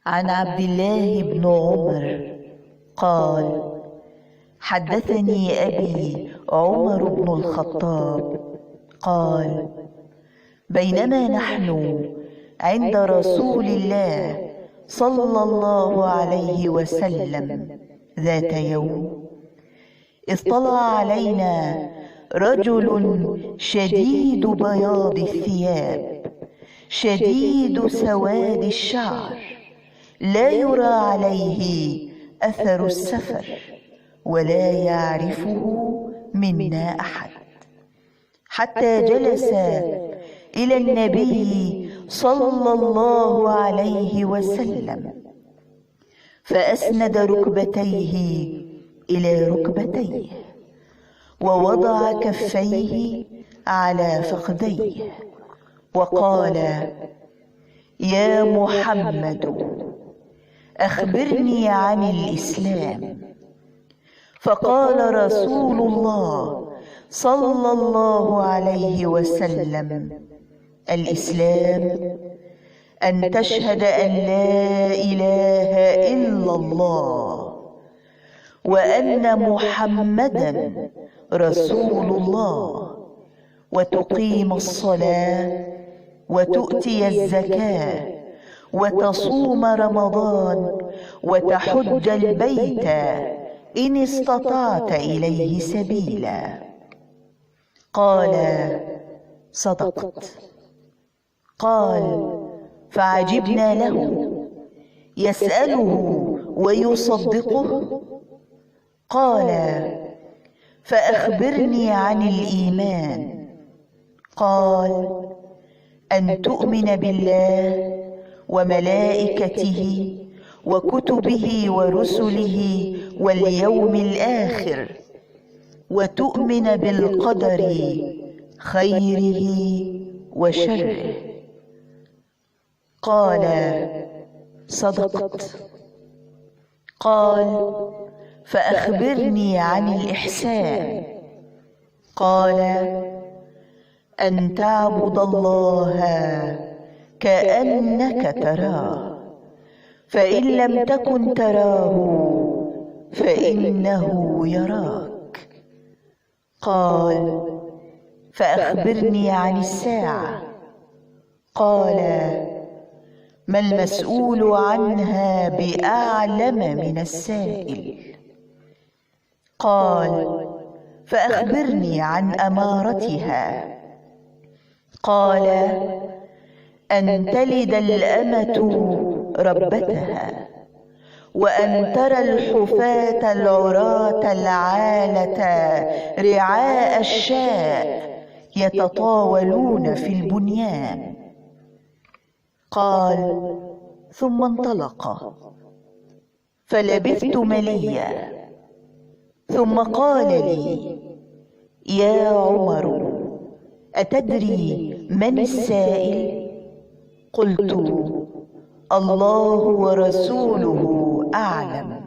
عن عبد الله بن عمر قال: حدثني أبي عمر بن الخطاب قال: بينما نحن عند رسول الله صلى الله عليه وسلم ذات يوم، اطلع علينا رجل شديد بياض الثياب شديد سواد الشعر، لا يرى عليه أثر السفر ولا يعرفه منا أحد، حتى جلس إلى النبي صلى الله عليه وسلم فأسند ركبتيه إلى ركبتيه ووضع كفيه على فخذيه وقال: يا محمد، أخبرني عن الإسلام. فقال رسول الله صلى الله عليه وسلم: الإسلام أن تشهد أن لا إله إلا الله وأن محمدا رسول الله، وتقيم الصلاة وتؤتي الزكاة وتصوم رمضان وتحج البيت إن استطعت إليه سبيلا. قال: صدقت. قال: فعجبنا له، يسأله ويصدقه؟ قال: فأخبرني عن الإيمان. قال: أن تؤمن بالله وملائكته وكتبه ورسله واليوم الآخر، وتؤمن بالقدر خيره وشره. قال: صدقت. قال: فأخبرني عن الإحسان. قال: أن تعبد الله كأنك تراه، فإن لم تكن تراه فإنه يراك. قال: فأخبرني عن الساعة. قال: ما المسؤول عنها بأعلم من السائل. قال: فأخبرني عن أمارتها. قال: أن تلد الأمة ربتها، وأن ترى الحفاة العراة العالة رعاء الشاء يتطاولون في البنيان. قال: ثم انطلق، فلبثت مليا، ثم قال لي: يا عمر، أتدري من السائل؟ قلت: الله ورسوله أعلم.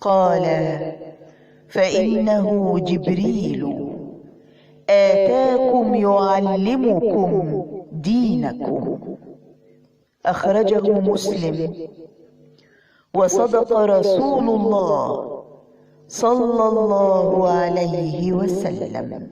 قال: فإنه جبريل آتاكم يعلمكم دينكم. أخرجه مسلم. وصدق رسول الله صلى الله عليه وسلم.